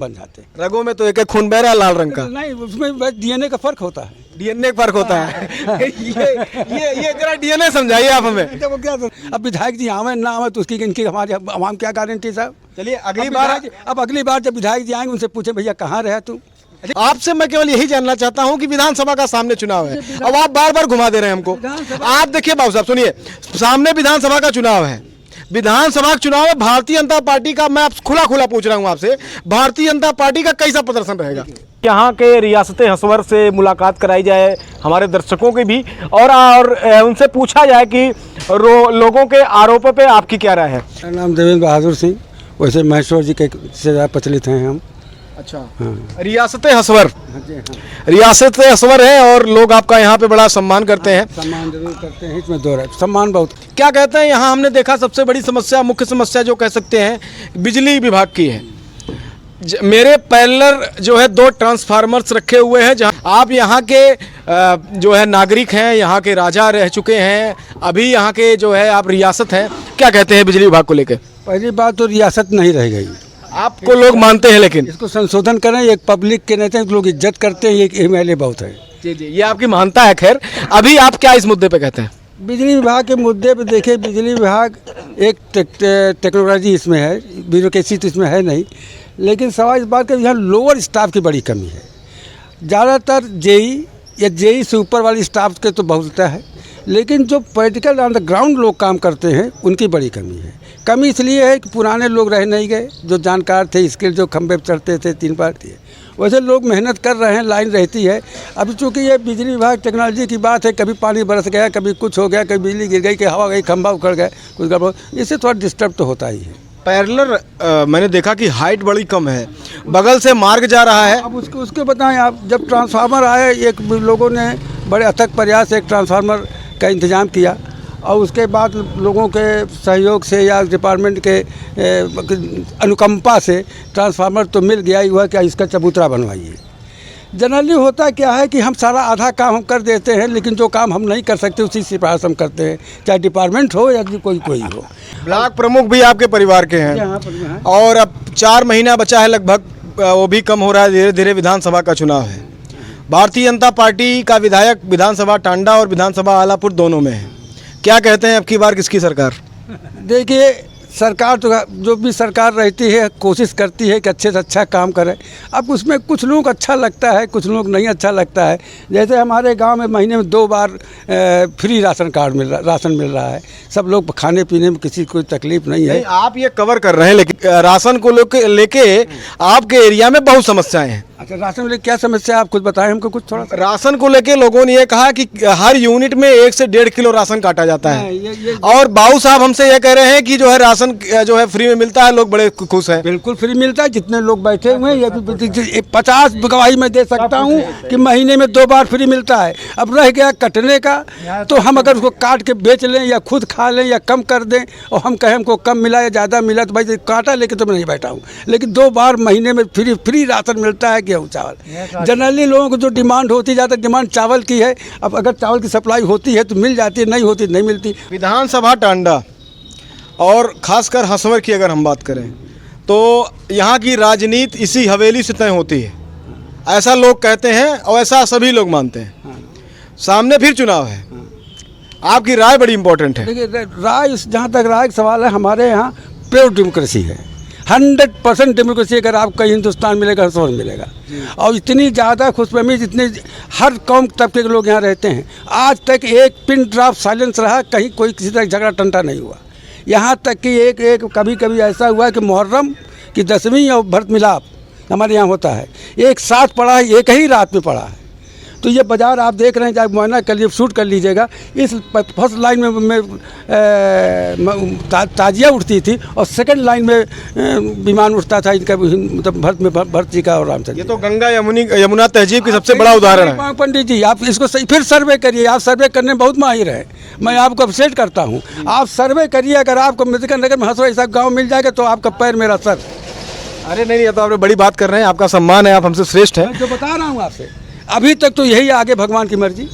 बन जाते। रगों में तो एक एक खून बह रहा है लाल रंग का। नहीं, उसमें बस डीएनए का फर्क होता है। डीएनए का फर्क होता है। ये जरा डीएनए समझाइए आप हमें। वो क्या अब विधायक जी आवे ना आवे तो उसकी इनकी हमारी आवाम क्या गारंटी साहब। चलिए अगली बार जब विधायक जी आएंगे उनसे पूछे भैया कहाँ रहे तू। आपसे मैं केवल यही जानना चाहता हूं कि विधानसभा का सामने चुनाव है, अब आप बार बार घुमा दे रहे हैं हमको। आप देखिए बाबू साहब सुनिए, सामने विधानसभा का चुनाव है। विधानसभा का चुनाव है, भारतीय जनता पार्टी का, मैं खुला पूछ रहा हूं आपसे, भारतीय जनता पार्टी का कैसा प्रदर्शन रहेगा? यहाँ के रियासत हसवर से मुलाकात कराई जाए हमारे दर्शकों की भी, और उनसे पूछा जाए कि लोगों के आरोपों पे आपकी क्या राय है। मेरा नाम देवेंद्र बहादुर सिंह, वैसे महेश्वर जी के से ज़्यादा प्रचलित हैं हम। अच्छा हाँ। रियासत हसवर, हाँ जी हाँ। रियासत हसवर है और लोग आपका यहाँ पे बड़ा सम्मान करते हैं। सम्मान जरूर करते हैं, इसमें दो सम्मान बहुत। क्या कहते हैं, यहाँ हमने देखा सबसे बड़ी समस्या, मुख्य समस्या जो कह सकते हैं बिजली विभाग की है। मेरे पैरेलल जो है 2 ट्रांसफार्मर्स रखे हुए हैं, जहाँ आप यहाँ के जो है नागरिक हैं, यहाँ के राजा रह चुके हैं, अभी यहाँ के जो है आप रियासत हैं, क्या कहते हैं बिजली विभाग को लेकर? पहली बात तो रियासत नहीं रह गई, आपको लोग मानते हैं, लेकिन इसको संशोधन करें। एक पब्लिक के नेता लोग इज्जत करते हैं, एक एमएलए बहुत है। जी जी, ये आपकी मानता है। खैर अभी आप क्या इस मुद्दे पे कहते हैं? बिजली विभाग के मुद्दे पे देखिए, बिजली विभाग एक टेक्नोलॉजी इसमें है, ब्यूरोक्रेसी तो इसमें है नहीं, लेकिन सवाल इस बात का यहाँ लोअर स्टाफ की बड़ी कमी है। ज़्यादातर जेई या जेई से ऊपर वाली स्टाफ के तो बहुत है, लेकिन जो प्रैक्टिकल ऑन द ग्राउंड लोग काम करते हैं उनकी बड़ी कमी है। कमी इसलिए है कि पुराने लोग रह नहीं गए, जो जानकार थे, स्किल जो खंभे पर चढ़ते थे 3 बार थे, वैसे लोग मेहनत कर रहे हैं, लाइन रहती है। अभी चूँकि ये बिजली विभाग टेक्नोलॉजी की बात है, कभी पानी बरस गया, कभी कुछ हो गया, कभी बिजली गिर गई, कि हवा गई, खंभा उखड़ गया, कुछ गड़बड़, इससे थोड़ा डिस्टर्ब तो होता ही है। पैरेलल मैंने देखा कि हाइट बड़ी कम है, बगल से मार्ग जा रहा है। अब उसके बताएं आप, जब ट्रांसफार्मर आए, एक लोगों ने बड़े अथक प्रयास से एक ट्रांसफार्मर का इंतजाम किया, और उसके बाद लोगों के सहयोग से या डिपार्टमेंट के अनुकंपा से ट्रांसफार्मर तो मिल गया ही हुआ कि इसका चबूतरा बनवाइए। जनरली होता क्या है कि हम सारा आधा काम हम कर देते हैं, लेकिन जो काम हम नहीं कर सकते उसी सिफारिश हम करते हैं, चाहे डिपार्टमेंट हो या कोई हो। ब्लॉक प्रमुख भी आपके परिवार के हैं, और अब 4 महीना बचा है लगभग, वो भी कम हो रहा है धीरे धीरे। विधानसभा का चुनाव है, भारतीय जनता पार्टी का विधायक विधानसभा टांडा और विधानसभा आलापुर दोनों में है। क्या कहते हैं अब की बार किसकी सरकार? देखिए, सरकार तो जो भी सरकार रहती है कोशिश करती है कि अच्छे से अच्छा काम करे। अब उसमें कुछ लोग अच्छा लगता है, कुछ लोग नहीं अच्छा लगता है। जैसे हमारे गांव में महीने में 2 बार फ्री राशन मिल रहा है, सब लोग खाने पीने में किसी को कोई तकलीफ नहीं है। आप ये कवर कर रहे हैं, लेकिन राशन को लेके आपके एरिया में बहुत समस्याएं हैं। अच्छा, राशन लेके क्या समस्या है, आप कुछ बताएं हमको कुछ थोड़ा। राशन को लेके लोगों ने ये कहा कि हर यूनिट में 1 से 1.5 किलो राशन काटा जाता है, और बाबू साहब हमसे ये कह रहे हैं कि जो है राशन जो है फ्री में मिलता है, लोग बड़े खुश हैं। बिल्कुल फ्री मिलता है, जितने लोग बैठे हुए हैं, 50 गवाही में दे सकता हूँ कि महीने में 2 बार फ्री मिलता है। अब रह गया कटने का, तो हम अगर उसको काट के बेच लें या खुद खा लें या कम कर दें, और हम कहें हमको कम मिला या ज़्यादा मिला, तो भाई काटा लेके तो मैं नहीं बैठा हूँ, लेकिन 2 बार महीने में फ्री राशन मिलता है गेहूँ चावल। जनरली लोगों को जो डिमांड होती जाता है, डिमांड चावल की है। अब अगर चावल की सप्लाई होती है तो मिल जाती है, नहीं होती नहीं मिलती। विधानसभा टांडा और खासकर हसवर की अगर हम बात करें तो यहाँ की राजनीति इसी हवेली से तय होती है, ऐसा लोग कहते हैं और ऐसा सभी लोग मानते हैं। सामने फिर चुनाव है, आपकी राय बड़ी इंपॉर्टेंट है। देखिए, राय जहाँ तक राय का सवाल है, हमारे यहाँ प्योर डेमोक्रेसी है, 100% डेमोक्रेसी। अगर आप कहीं हिंदुस्तान मिलेगा, हर शहर मिलेगा, और इतनी ज़्यादा खुशफहमी, जितने हर कौम तबके के लोग यहाँ रहते हैं। आज तक एक पिन ड्रॉप साइलेंस रहा, कहीं कोई किसी तरह झगड़ा टंटा नहीं हुआ। यहाँ तक कि एक कभी ऐसा हुआ कि मुहर्रम की 10वीं और भरत मिलाप हमारे यहाँ होता है, एक साथ पड़ा है, एक ही रात में पड़ा है। तो ये बाज़ार आप देख रहे हैं, जब मुआयना कर लिए, शूट कर लीजिएगा। इस फर्स्ट लाइन में ताजिया उठती थी, और सेकंड लाइन में विमान उठता था इनका, मतलब भरत जी का और रामचंद्र। ये तो गंगा यमुना तहजीब की सबसे बड़ा उदाहरण है। पंडित जी, आप इसको फिर सर्वे करिए, आप सर्वे करने में बहुत माहिर है, मैं आपको अप्रिशिएट करता हूँ। आप सर्वे करिए, अगर आपको मिर्जानगर नगर में हंसो ऐसा गाँव मिल जाएगा तो आपका पैर मेरा सर। अरे नहीं, ये तो आपने बड़ी बात कर रहे हैं, आपका सम्मान है, आप हमसे श्रेष्ठ हैं। जो बता रहा हूँ आपसे, अभी तक तो यही आगे भगवान की मर्जी,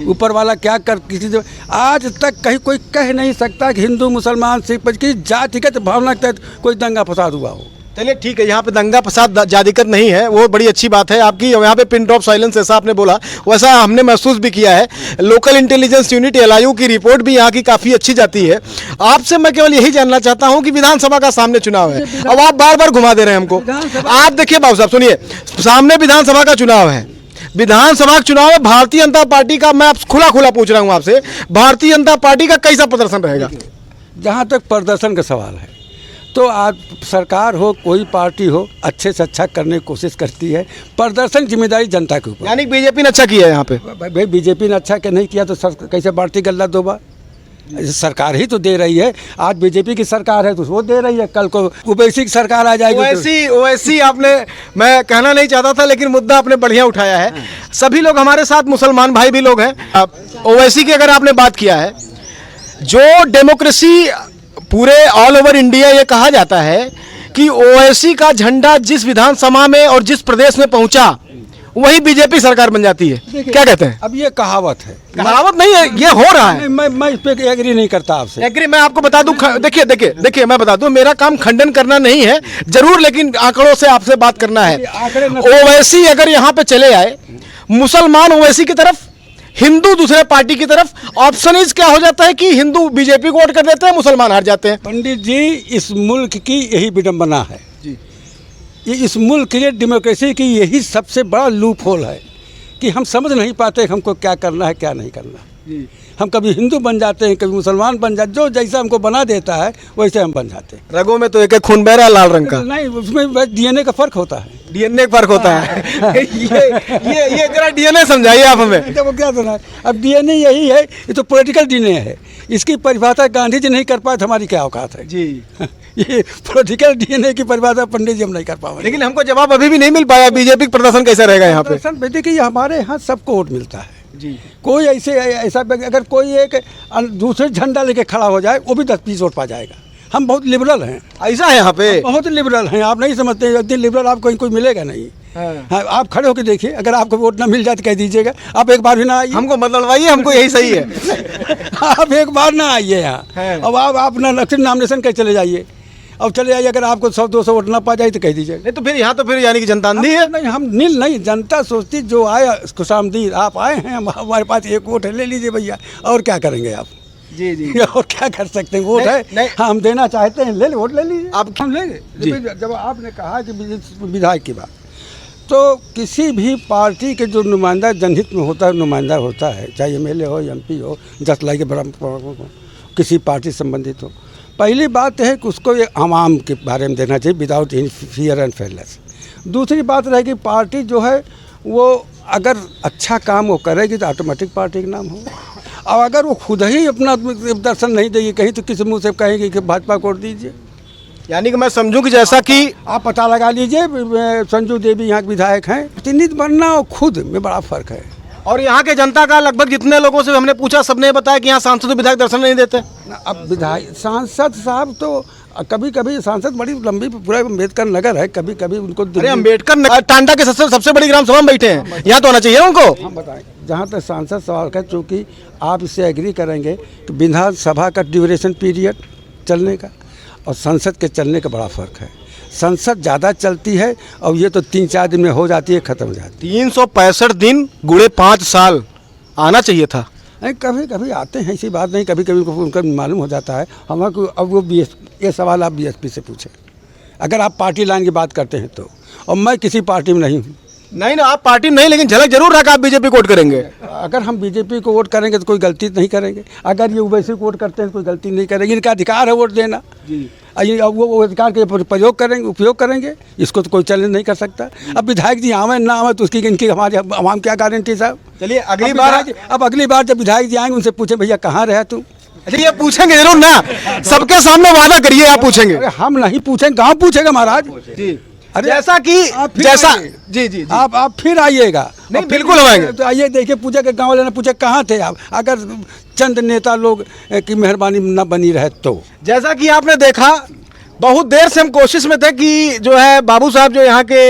ऊपर वाला क्या कर किसी आज तक कहीं कोई कह नहीं सकता कि हिंदू मुसलमान सिख की जाति के भावना के तहत कोई दंगा फसाद हुआ हो। चलिए ठीक है, यहाँ पे दंगा फसाद ज्यादातर नहीं है, वो बड़ी अच्छी बात है आपकी। यहाँ पे पिन ड्रॉप साइलेंस जैसा आपने बोला वैसा हमने महसूस भी किया है। लोकल इंटेलिजेंस यूनिट एलआईयू की रिपोर्ट भी यहाँ की काफ़ी अच्छी जाती है। आपसे मैं केवल यही जानना चाहता हूँ कि विधानसभा का सामने चुनाव है, अब आप बार बार घुमा दे रहे हैं हमको। आप देखिए बाबू साहब सुनिए, सामने विधानसभा का चुनाव है, विधानसभा चुनाव में भारतीय जनता पार्टी का, मैं आप खुला पूछ रहा हूँ आपसे, भारतीय जनता पार्टी का कैसा प्रदर्शन रहेगा? जहाँ तक प्रदर्शन का सवाल है तो आज सरकार हो कोई पार्टी हो अच्छे से अच्छा करने की कोशिश करती है। प्रदर्शन जिम्मेदारी जनता के ऊपर। यानी बीजेपी ने अच्छा किया है यहाँ पे। भाई बीजेपी ने अच्छा नहीं किया तो कैसे बांटती गल्ला दो बार? सरकार ही तो दे रही है। आज बीजेपी की सरकार है तो वो दे रही है, कल को ओवैसी की सरकार आ जाएगी। ओवैसी आपने, मैं कहना नहीं चाहता था लेकिन मुद्दा आपने बढ़िया उठाया है। सभी लोग हमारे साथ मुसलमान भाई भी लोग हैं। ओवैसी की अगर आपने बात किया है, जो डेमोक्रेसी पूरे ऑल ओवर इंडिया ये कहा जाता है कि ओवैसी का झंडा जिस विधानसभा में और जिस प्रदेश में पहुंचा वही बीजेपी सरकार बन जाती है। क्या कहते हैं? अब ये कहावत है, कहावत नहीं है, ये हो रहा है। मैं इस पे एग्री नहीं करता आपसे। एग्री मैं आपको बता दूं, देखिए मैं बता दूं, मेरा काम खंडन करना नहीं है जरूर, लेकिन आंकड़ों से आपसे बात करना है। ओवैसी अगर यहाँ पे चले आए, मुसलमान ओवैसी की तरफ, हिंदू दूसरे पार्टी की तरफ, ऑप्शन इज क्या हो जाता है कि हिंदू बीजेपी को वोट कर देते हैं, मुसलमान हार जाते हैं। पंडित जी, इस मुल्क की यही विडंबना है जी। ये इस मुल्क के लिए डेमोक्रेसी की यही सबसे बड़ा लूप होल है कि हम समझ नहीं पाते हमको क्या करना है क्या नहीं करना जी। हम कभी हिंदू बन जाते हैं, कभी मुसलमान बन जाते, जो जैसा हमको बना देता है वैसे हम बन जाते हैं। रगों में तो एक खून बह रहा है लाल रंग का। नहीं, उसमें डीएनए का फर्क होता है। डीएनए का फर्क होता है। ये जरा डीएनए समझाइए आप हमें। वो क्या सुना है? अब डीएनए यही है, ये तो पॉलिटिकल डीएनए है। इसकी परिभाषा गांधी जी नहीं कर पाए तो हमारी क्या औकात है जी। ये पॉलिटिकल डीएनए की परिभाषा पंडित जी हम नहीं कर पाएंगे। लेकिन हमको जवाब अभी भी नहीं मिल पाया, बीजेपी का प्रदर्शन कैसा रहेगा यहाँ पे? प्रदर्शन देखिए, हमारे यहाँ सबको वोट मिलता है जी। कोई ऐसा अगर कोई एक दूसरे झंडा लेके खड़ा हो जाए वो भी 10-20 वोट पा जाएगा। हम बहुत लिबरल हैं। ऐसा है यहाँ पे? बहुत लिबरल हैं, आप नहीं समझते। इतने लिबरल आपको कोई मिलेगा नहीं। हाँ, आप खड़े होकर देखिए, अगर आपको वोट ना मिल जाए तो कह दीजिएगा, आप एक बार भी ना आइए। हमको मत लड़वाइए, हमको यही सही है। आप एक बार ना आइए यहाँ। अब आप ना नॉमिनेशन कर चले जाइए, अब चले जाइए। अगर आपको 100-200 वोट ना पा जाए तो कह दीजिए। नहीं तो फिर यहाँ तो फिर यानी कि जनता अंधी है। नहीं, हम नील नहीं, जनता सोचती जो आए खुशामदीद। आप आए हैं, हमारे पास एक वोट है, ले लीजिए भैया। और क्या करेंगे आप? जी जी। और क्या कर सकते हैं? वोट है, हाँ हम देना चाहते हैं, ले वोट ले लीजिए। आप हम लेंगे। जब आपने कहा कि विधायक की बात, तो किसी भी पार्टी के जो नुमाइंदा जनहित में होता है, नुमाइंदा होता है, चाहे एमएलए हो, एमपी हो, जस्ट लाइक बड़ा किसी पार्टी संबंधित हो, पहली बात है कि उसको ये आवाम के बारे में देना चाहिए without any fear and fairness. दूसरी बात रहेगी, पार्टी जो है वो अगर अच्छा काम वो करेगी तो ऑटोमेटिक पार्टी का नाम होगा। और अगर वो खुद ही अपना दर्शन नहीं देगी कहीं, तो किस मुंह से कहेंगे कि भाजपा को वोट दीजिए। यानी कि मैं समझूं कि जैसा कि आप पता लगा लीजिए, संजू देवी यहाँ के विधायक हैं, प्रतिनिधि बनना और खुद में बड़ा फर्क है। और यहाँ के जनता का लगभग जितने लोगों से हमने पूछा, सबने बताया कि यहाँ सांसद विधायक दर्शन नहीं देते। अब विधायक सांसद साहब तो कभी कभी सांसद बड़ी लंबी, पूरा अम्बेडकर नगर है, कभी कभी उनको, अरे अम्बेडकर टांडा के सबसे बड़ी ग्राम सभा में बैठे हैं, यहाँ तो आना चाहिए उनको। हम बताएं, जहाँ तक सांसद सवाल का, चूँकि आप इससे एग्री करेंगे कि विधानसभा का ड्यूरेशन पीरियड चलने का और संसद के चलने का बड़ा फर्क है। संसद ज़्यादा चलती है और ये तो 3-4 दिन में हो जाती है, ख़त्म हो जाती है। 365 दिन गुणे 5 साल आना चाहिए था। नहीं, कभी कभी आते हैं, ऐसी बात नहीं, कभी कभी उनका मालूम हो जाता है। हमको अब वो ये सवाल आप बीएसपी से पूछें, अगर आप पार्टी लाइन की बात करते हैं तो। और मैं किसी पार्टी में नहीं हूँ। नहीं ना, आप पार्टी में नहीं, लेकिन झलक जरूर रखा आप बीजेपी को वोट करेंगे। अगर हम बीजेपी को वोट करेंगे तो कोई गलती नहीं करेंगे। अगर ये ओवैसी को वोट करते हैं तो कोई गलती नहीं करेंगे। इनका अधिकार है वोट देना जी। वो अधिकार के उपयोग करेंगे, इसको तो कोई चैलेंज नहीं कर सकता। अब विधायक जी आवे ना आवे तो उसकी इनकी हमारे आवाम क्या गारंटी साहब। चलिए अगली बार जब विधायक जी आएंगे उनसे पूछे, भैया कहाँ रहे तुम? अच्छा, ये पूछेंगे जरूर ना, सबके सामने वादा करिए आप पूछेंगे। हम नहीं पूछेंगे, गाँव पूछेगा महाराज जी। अरे जैसा कि जैसा जी जी, आप फिर आइएगा। नहीं बिल्कुल आएंगे। तो आइए, देखिए, पूछे के गाँव वाले ने पूछे कहाँ थे आप, अगर चंद नेता लोग की मेहरबानी न बनी रहे तो। जैसा कि आपने देखा, बहुत देर से हम कोशिश में थे कि जो है बाबू साहब जो यहाँ के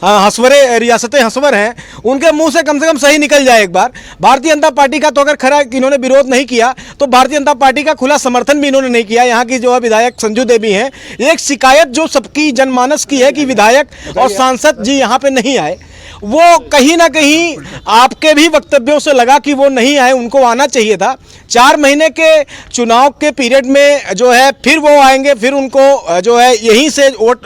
हसवरे रियासत हसवर हैं उनके मुंह से कम सही निकल जाए एक बार। भारतीय जनता पार्टी का तो अगर खरा इन्होंने विरोध नहीं किया तो भारतीय जनता पार्टी का खुला समर्थन भी इन्होंने नहीं किया। यहाँ की जो है विधायक संजू देवी हैं, एक शिकायत जो सबकी जनमानस की है कि विधायक और सांसद जी यहाँ पे नहीं आए, वो कहीं ना कहीं आपके भी वक्तव्यों से लगा कि वो नहीं आए, उनको आना चाहिए था। 4 महीने के चुनाव के पीरियड में जो है फिर वो आएंगे, फिर उनको जो है यहीं से वोट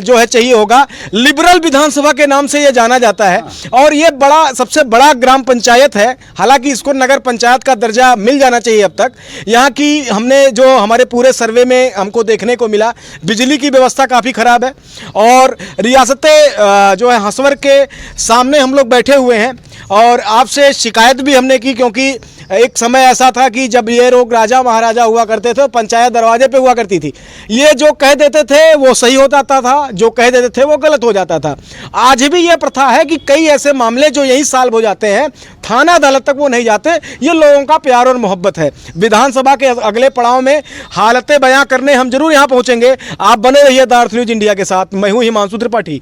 जो है चाहिए होगा। लिबरल विधानसभा के नाम से ये जाना जाता है और ये सबसे बड़ा ग्राम पंचायत है। हालांकि इसको नगर पंचायत का दर्जा मिल जाना चाहिए अब तक। यहाँ की हमने जो हमारे पूरे सर्वे में हमको देखने को मिला, बिजली की व्यवस्था काफ़ी ख़राब है और रियासतें जो है हसवर के सामने हम लोग बैठे हुए हैं और आपसे शिकायत भी हमने की, क्योंकि एक समय ऐसा था कि जब ये लोग राजा महाराजा हुआ करते थे, पंचायत दरवाजे पे हुआ करती थी। ये जो कह देते थे वो सही हो जाता था, जो कह देते थे वो गलत हो जाता था। आज भी ये प्रथा है कि कई ऐसे मामले जो यही सॉल्व हो जाते हैं, थाना अदालत तक वो नहीं जाते। ये लोगों का प्यार और मोहब्बत है। विधानसभा के अगले पड़ाव में हालतें बयां करने हम जरूर यहाँ पहुँचेंगे। आप बने रहिए द अर्थ न्यूज इंडिया के साथ। मैं हूँ हिमांशु त्रिपाठी।